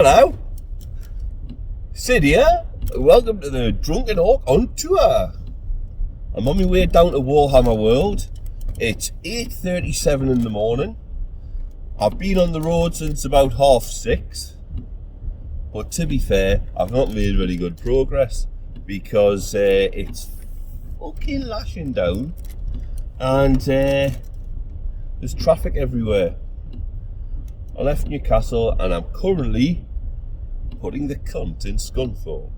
Hello, Sid here. Welcome to the Drunken Ork on tour. I'm on my way down to Warhammer World. It's 8:37 in the morning. I've been on the road since about 6:30, but to be fair, I've not made very good progress because it's fucking lashing down and there's traffic everywhere. I left Newcastle and I'm currently putting the cunt in Scunthorpe.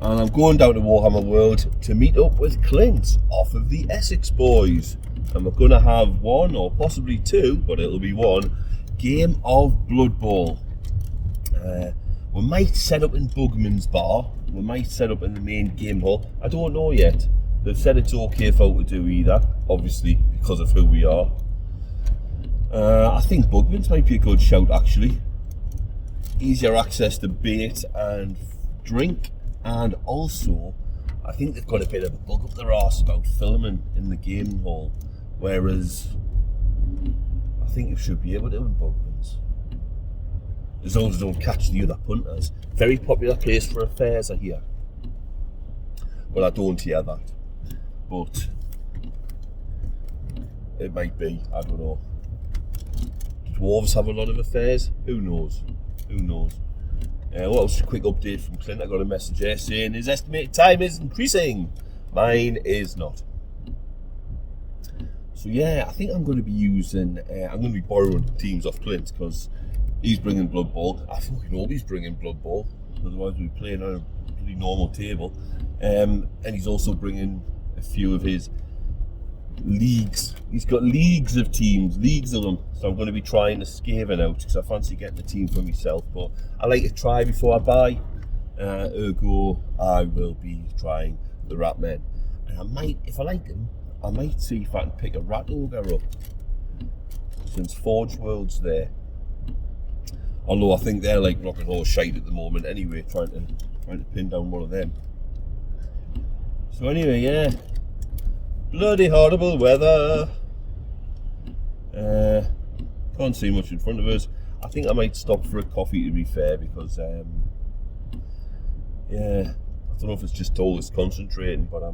And I'm going down to Warhammer World to meet up with Clint off of the Essex boys. And we're going to have one or possibly two, but it'll be one, game of Bloodbowl. We might set up in Bugman's bar. We might set up in the main game hall. I don't know yet. They've said it's okay for us to do either, obviously because of who we are. I think Bugman's might be a good shout actually. Easier access to bait and drink, and also I think they've got a bit of a bug up their arse about filming in the gaming hall, whereas I think you should be able to in Bugman's, as long as they don't catch the other punters. Very popular place for affairs, I hear. Well, I don't hear that, but it might be, I don't know. Dwarves have a lot of affairs, who knows? What else? A quick update from Clint. I got a message there saying his estimated time is increasing. Mine is not. So yeah, I think I'm going to be using, I'm going to be borrowing teams off Clint because he's bringing Bloodbowl. I fucking hope he's bringing Bloodbowl, otherwise we'll be playing on a pretty normal table. And he's also bringing a few of his leagues. He's got leagues of teams, leagues of them. So I'm going to be trying the Skaven out because I fancy getting a team for myself. But I like to try before I buy. Ergo, I will be trying the Rat Men. And I might, if I like them, I might see if I can pick a Rat Ogre up, since Forge World's there. Although I think they're like rock and roll shite at the moment anyway, trying to pin down one of them. So anyway, yeah. Bloody horrible weather. Can't see much in front of us. I think I might stop for a coffee, to be fair, because yeah, I don't know if it's just all this concentrating, but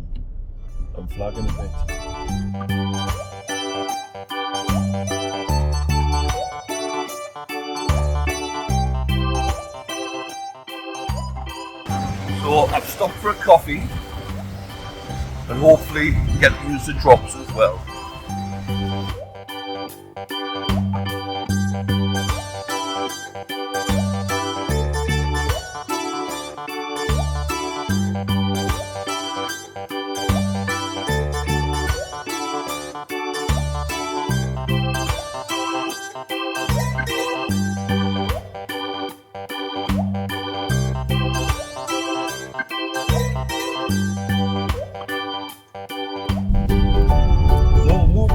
I'm flagging a bit. So I've stopped for a coffee and hopefully get to use the drops as well.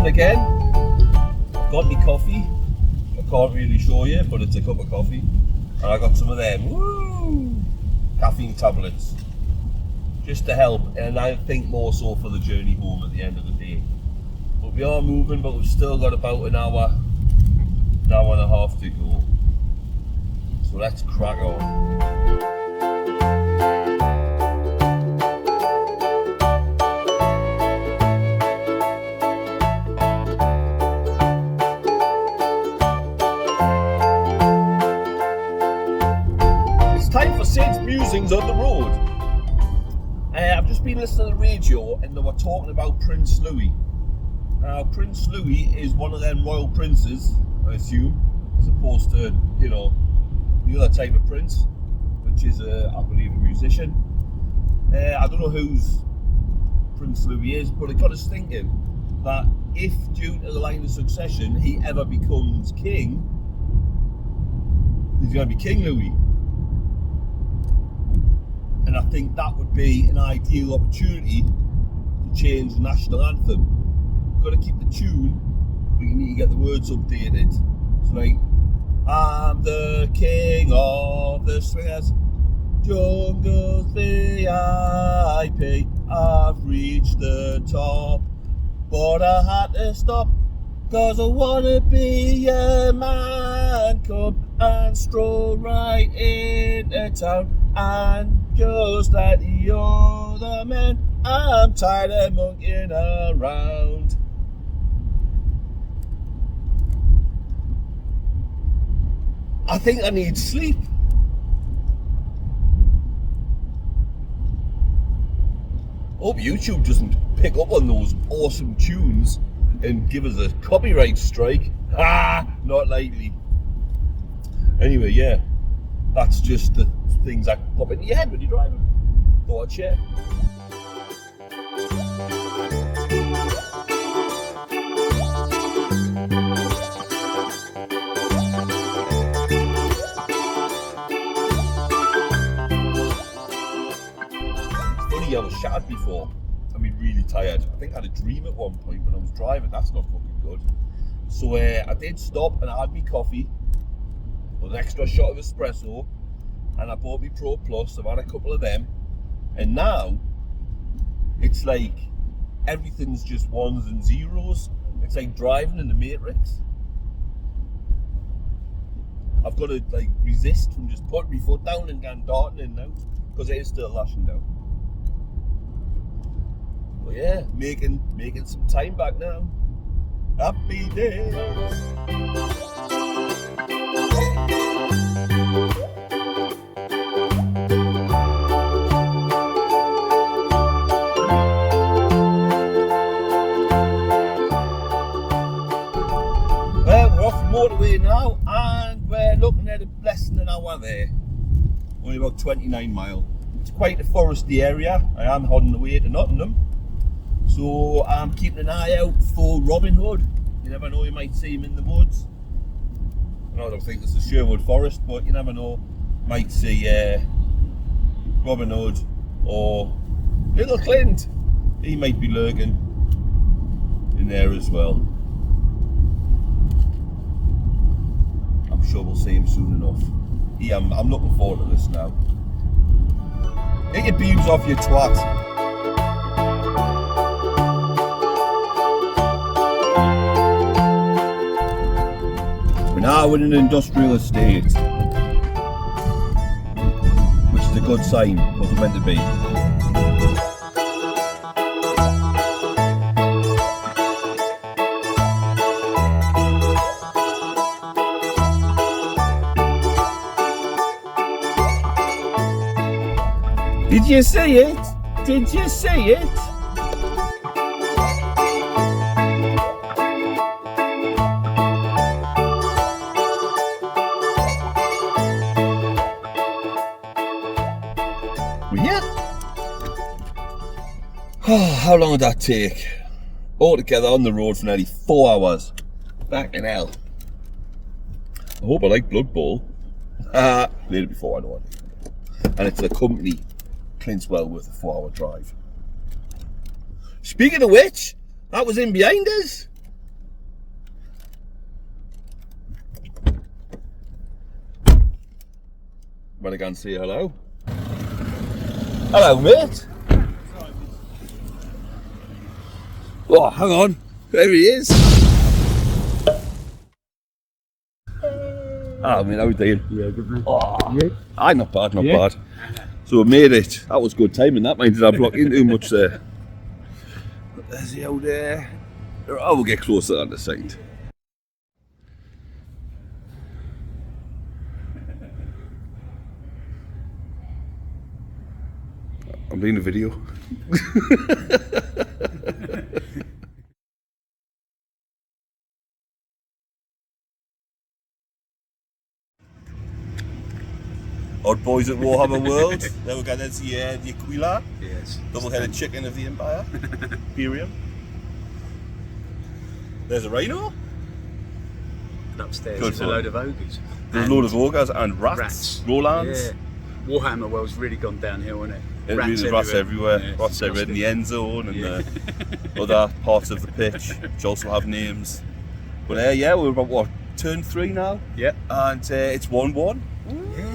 Again, I've got my coffee. I can't really show you, but it's a cup of coffee, and I got some of them caffeine tablets just to help, and I think more so for the journey home at the end of the day. But we are moving, but we've still got about an hour and a half to go, so let's crack on. Sid's musings on the road. I've just been listening to the radio and they were talking about Prince Louis. Prince Louis is one of them royal princes, I assume, as opposed to, you know, the other type of prince, which is, I believe, a musician. I don't know whose Prince Louis is, but it got us thinking that if, due to the line of succession, he ever becomes king, he's going to be King Louis. And I think that would be an ideal opportunity to change the national anthem. We've got to keep the tune, but you need to get the words updated. So like, I'm the king of the swingers, jungle's VIP, I've reached the top, but I had to stop, cause I wanna be a man. pick up and stroll right into town and just like the other men, I'm tired of monkeying around. I think I need sleep. Hope YouTube doesn't pick up on those awesome tunes and give us a copyright strike. Ah, not likely. Anyway, yeah, that's just the things that pop into your head when you're driving. Thought I'd share. It's funny, I was shattered before. I mean, really tired. I think I had a dream at one point when I was driving. That's not fucking good. So I did stop and I had my coffee with an extra shot of espresso, and I bought me Pro Plus. I've had a couple of them, and now it's like everything's just ones and zeros. It's like driving in the Matrix. I've got to like resist from just putting my foot down and going darting in now, because it is still lashing down. But yeah, making some time back now. Happy days. Well, we're off the motorway now, and we're looking at less than an hour there. Only about 29 miles. It's quite a foresty area. I am on the way to Nottingham. So I'm keeping an eye out for Robin Hood. You never know, you might see him in the woods. I don't think this is Sherwood Forest, but you never know. Might see Robin Hood or little Clint. He might be lurking in there as well. I'm sure we'll see him soon enough. Yeah, I'm looking forward to this now. Get your beams off, you twat. Now we're in an industrial estate, which is a good sign, because we're meant to be. Did you see it? Did you see it? Oh, how long did that take? Altogether on the road for nearly 4 hours. Back in hell. I hope I like Bloodbowl. Played it before, I know I did. And it's a company, Clint's well worth a 4-hour drive. Speaking of which, that was in behind us. Better go and say hello. Hello, mate. Oh, hang on. There he is. I mean, how are you doing? Yeah, good man. Oh, yeah. Aye, not bad, not bad. So we made it. That was good timing, that minded I blocked in too much there. There's the old there. Oh, we'll get closer on the side. I'm doing a video. Odd boys at Warhammer World. There we go, there's the Aquila. Yes. Double-headed chicken of the Empire. Imperium. There's a rhino. And upstairs Good there's fun. a load of ogres. There's a load of ogres and rats. Rolands. Yeah. Warhammer World's really gone downhill, hasn't it? Rats everywhere. Yeah, Rats everywhere in the end zone and other parts of the pitch, which also have names. But yeah, we're about what, turn 3 now? Yeah. And it's 1-1. Yeah.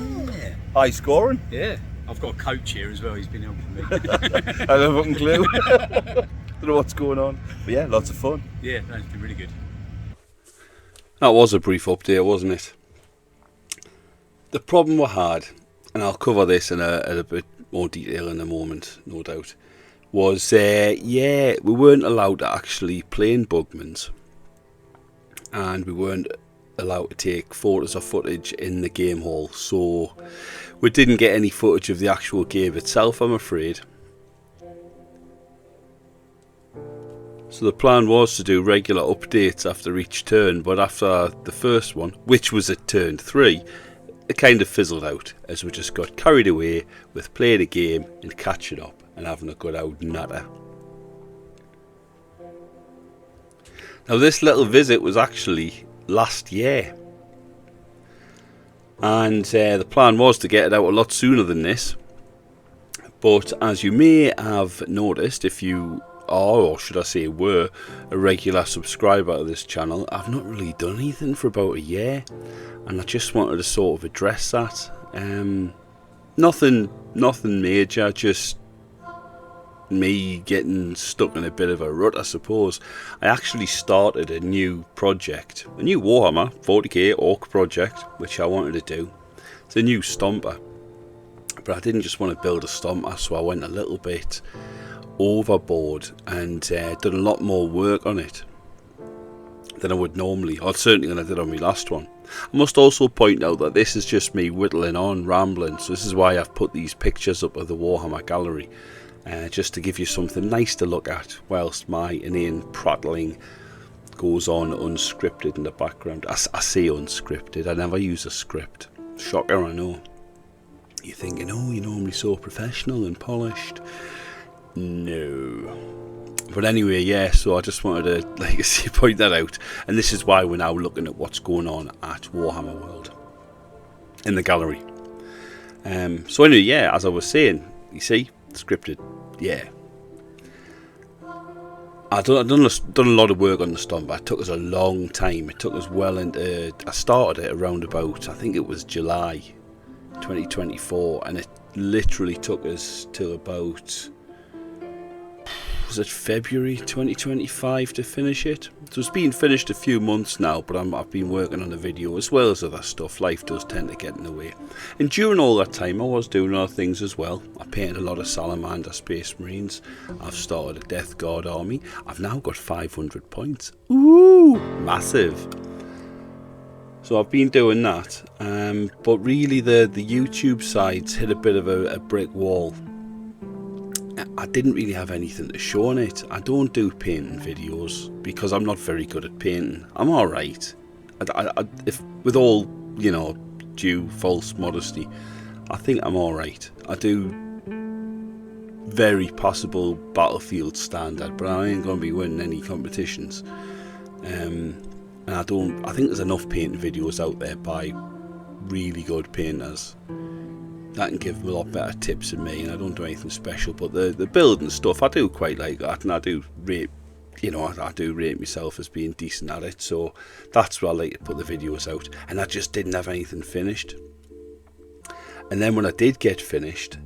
High scoring. Yeah. I've got a coach here as well, he's been helping me. I have a fucking clue. Don't know what's going on. But yeah, lots of fun. Yeah, no, it's been really good. That was a brief update, wasn't it? the problem we had, and I'll cover this in a bit more detail in a moment, no doubt, was we weren't allowed to actually play in Bugman's, and we weren't allowed to take photos or footage in the game hall, so we didn't get any footage of the actual game itself, I'm afraid. So the plan was to do regular updates after each turn, but after the first one, which was at turn 3, it kind of fizzled out as we just got carried away with playing a game and catching up and having a good old natter. Now this little visit was actually last year, and the plan was to get it out a lot sooner than this, but as you may have noticed, if you are, or should I say were, a regular subscriber to this channel, I've not really done anything for about a year, and I just wanted to sort of address that. Nothing major, just me getting stuck in a bit of a rut, I suppose. I actually started a new project, a new Warhammer 40k Ork project, which I wanted to do. It's a new stomper, but I didn't just want to build a stomper, so I went a little bit overboard and done a lot more work on it than I would normally, or certainly than I did on my last one. I must also point out that this is just me whittling on, rambling, so this is why I've put these pictures up of the Warhammer gallery, just to give you something nice to look at whilst my inane prattling goes on unscripted in the background. I say unscripted, I never use a script. Shocker, I know. You're thinking, oh, you're normally so professional and polished. No. But anyway, yeah, so I just wanted to, like I say, point that out. And this is why we're now looking at what's going on at Warhammer World in the gallery. So anyway, yeah, as I was saying, you see, scripted, yeah. I've done a lot of work on the stomper. It took us a long time. It took us well into, I started it around about, I think it was July 2024, and it literally took us to about, was it February 2025 to finish it? So it's been finished a few months now, but I've been working on a video as well as other stuff. Life does tend to get in the way. And during all that time I was doing other things as well. I painted a lot of Salamander Space Marines. I've started a Death Guard army. I've now got 500 points. Ooh, massive. So I've been doing that. But really the YouTube side's hit a bit of a brick wall. I didn't really have anything to show on it. I don't do painting videos because I'm not very good at painting. I'm alright. If with all, you know, due false modesty, I think I'm alright. I do very passable Battlefield standard, but I ain't going to be winning any competitions. And I think there's enough painting videos out there by really good painters that can give a lot better tips than me, and I don't do anything special. But the building stuff, I do quite like that, and I do rate, you know, I do rate myself as being decent at it. So that's where I like to put the videos out. And I just didn't have anything finished. And then when I did get finished,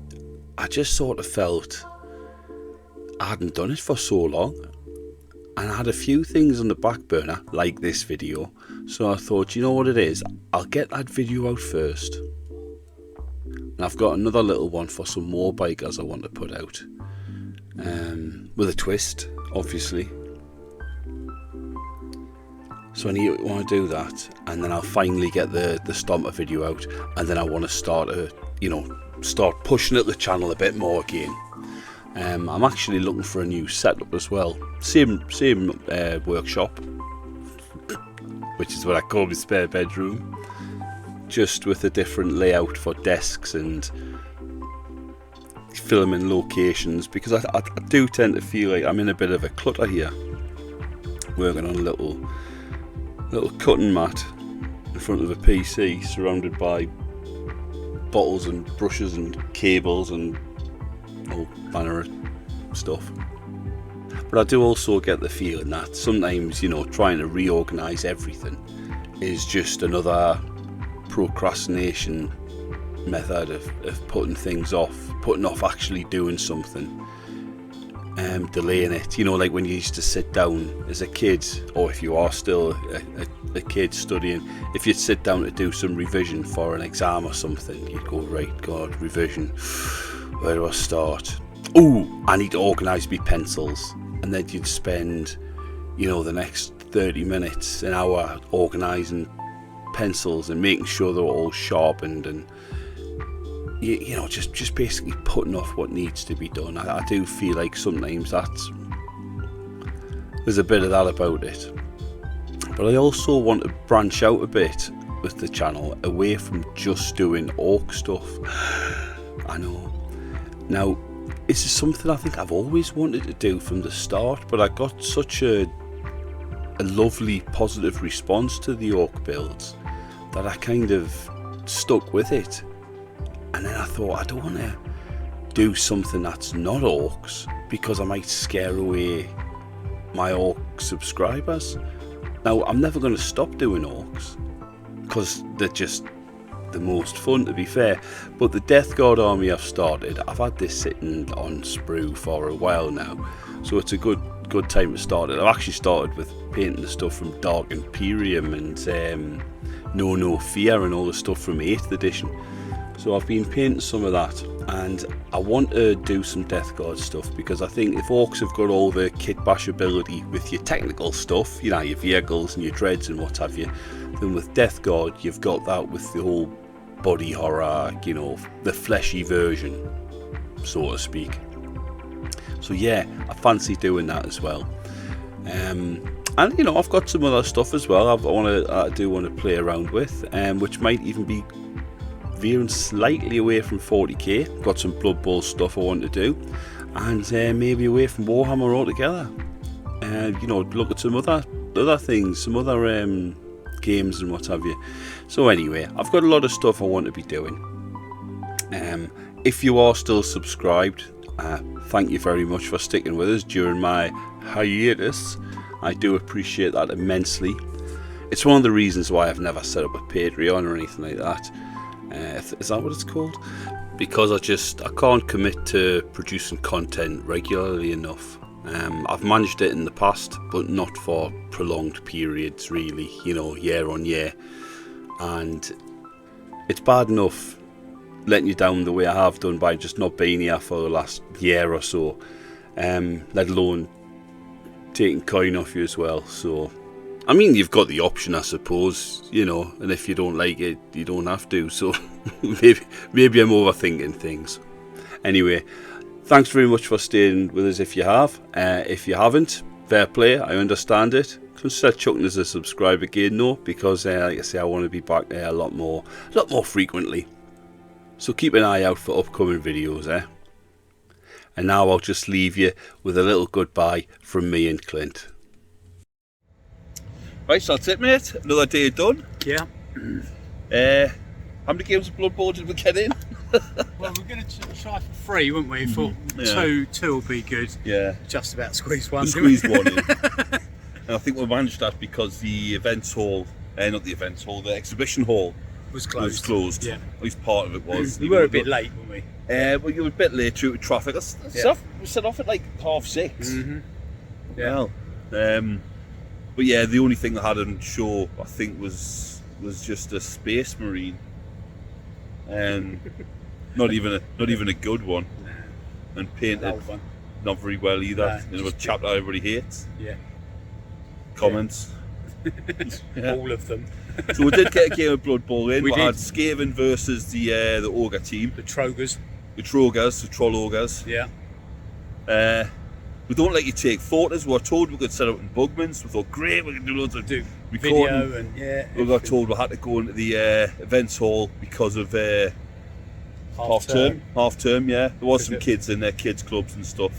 I just sort of felt I hadn't done it for so long, and I had a few things on the back burner, like this video. So I thought, you know what it is, I'll get that video out first. And I've got another little one for some more bikers I want to put out, with a twist, obviously. So I want to do that, and then I'll finally get the Stomper video out, and then I want to start pushing at the channel a bit more again. I'm actually looking for a new setup as well. Same workshop, which is what I call my spare bedroom, just with a different layout for desks and filming locations, because I do tend to feel like I'm in a bit of a clutter here, working on a little cutting mat in front of a PC, surrounded by bottles and brushes and cables and all manner of stuff. But I do also get the feeling that sometimes, you know, trying to reorganise everything is just another procrastination method of putting things off, putting off actually doing something. delaying it. You know, like when you used to sit down as a kid, or if you are still a kid studying, if you'd sit down to do some revision for an exam or something, you'd go, right, God, revision, where do I start? Oh, I need to organise my pencils. And then you'd spend, you know, the next 30 minutes, an hour organising pencils and making sure they're all sharpened, and you know, just basically putting off what needs to be done. I do feel like sometimes there's a bit of that about it. But I also want to branch out a bit with the channel, away from just doing Ork stuff. I know. Now, this is something I think I've always wanted to do from the start, but I got such a lovely positive response to the Ork builds that I kind of stuck with it. And then I thought, I don't want to do something that's not Orks, because I might scare away my Ork subscribers. Now, I'm never going to stop doing Orks, because they're just the most fun, to be fair. But the Death Guard army I've started, I've had this sitting on sprue for a while now, so it's a good time to start it. I've actually started with painting the stuff from Dark Imperium and No Fear and all the stuff from 8th edition. So I've been painting some of that, and I want to do some Death Guard stuff, because I think if Orks have got all the kit bash ability with your technical stuff, you know, your vehicles and your dreads and what have you, then with Death Guard you've got that with the whole body horror, you know, the fleshy version, so to speak. So yeah, I fancy doing that as well. And you know, I've got some other stuff as well I do want to play around with, which might even be veering slightly away from 40k. Got some Bloodbowl stuff I want to do, and maybe away from Warhammer altogether. You know, look at some other things, some other games and what have you. So anyway, I've got a lot of stuff I want to be doing. If you are still subscribed, thank you very much for sticking with us during my hiatus. I do appreciate that immensely. It's one of the reasons why I've never set up a Patreon or anything like that. Is that what it's called? Because I can't commit to producing content regularly enough. I've managed it in the past, but not for prolonged periods really, you know, year on year. And it's bad enough letting you down the way I have done by just not being here for the last year or so, let alone taking coin off you as well. So I mean, you've got the option, I suppose, you know, and if you don't like it, you don't have to. So maybe I'm overthinking things. Anyway, thanks very much for staying with us if you have. If you haven't, fair play, I understand it. Consider chucking us a subscribe again, though, because like I say, I want to be back there a lot more frequently. So keep an eye out for upcoming videos, And now I'll just leave you with a little goodbye from me and Clint. Right, so that's it, mate. Another day done. Yeah. How many games of Blood Bowl did we get in? Well, we're going to try for 3, weren't we? Thought two will be good. Yeah. Just about squeeze one. Squeezed one in. And I think we managed that because the events hall, not the events hall, the exhibition hall was closed. Yeah. At least part of it was. We were a bit late, weren't we? Well, you were a bit late due to traffic. We set off at like 6:30. Mm-hmm. Yeah. Well, but yeah, the only thing that had on show, I think, was just a Space Marine, and not even a good one, and painted not very well either. You know, a chapter everybody hates. Yeah. Comments. Yeah. All of them. So we did get a game of Blood Bowl in. We had Skaven versus the Ogre team. The Trogers. The Troll Ogres. Yeah. We don't let you take photos. We were told we could set up in Bugman's. We thought, great, we can do loads of video recording. and We got told we had to go into the events hall because of half term. Yeah, there was some kids in there, kids clubs and stuff.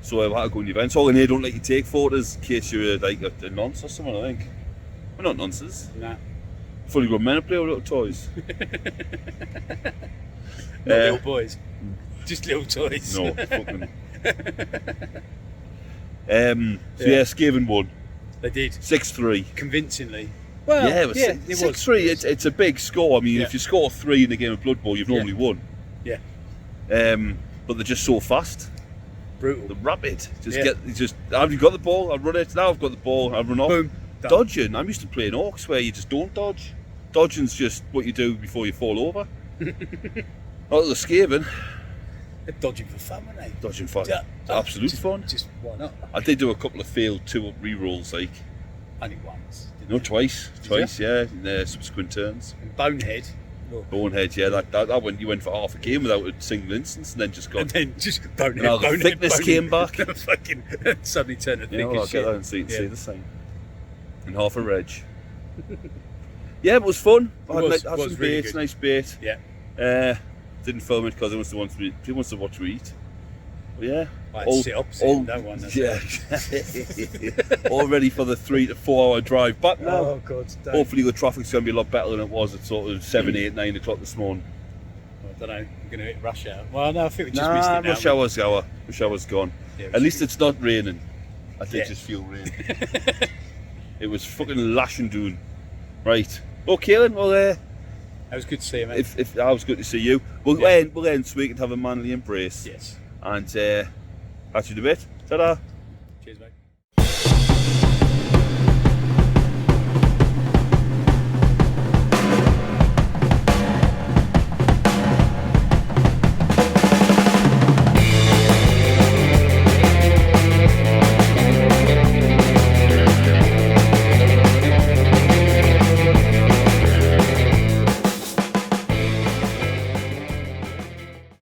So we had to go in the events hall, and they don't let you take photos in case you're like a nonce or someone. I think we're not nonces. Nah. Fully grown men play with little toys. Not little boys, just little toys. No, fucking. Skaven won. They did 6-3 convincingly. Well, yeah, it was 6-3. It's a big score. I mean, if you score 3 in a game of Blood Bowl, you've normally won. Yeah. But they're just so fast. brutal. The rapid. Have you got the ball? I run it. Now I've got the ball. I run off. Boom. Done. Dodging. I'm used to playing orcs where you just don't dodge. Dodging's just what you do before you fall over. Not the scaving. They're dodging for fun, aren't they? Dodging fun. Yeah. Absolute fun. Just why not? I did do a couple of failed 2-up re-rolls, like. Only once. No, twice. Did Twice, yeah, in subsequent turns. And Bonehead. Look. Bonehead, yeah, that one you went for half a game without a single instance and then just got. And then just Bonehead. Now the Bonehead, thickness Bonehead. came back. Fucking suddenly turned to thick I'll as get shit. that and see the same. And half a reg. Yeah, it was fun. I had some really bait, good. nice bait. Yeah. Didn't film it because he wants to watch me eat. But yeah. I had to sit opposite him, no one. Yeah. All ready for the 3 to 4 hour drive back now. Oh, God. Don't. Hopefully the traffic's going to be a lot better than it was at sort of 7, 8, 9 o'clock this morning. I don't know. We're going to hit rush hour. Well, no, I think we just missed it now. Rush hour's gone. Yeah, At least it's not raining. I did Yeah. just feel rain. It was fucking lashing down. Right. Okay then, well That was good to see you, mate. if I was good to see you. We'll end so we can have a manly embrace. Yes. And catch you in a bit. Ta-da.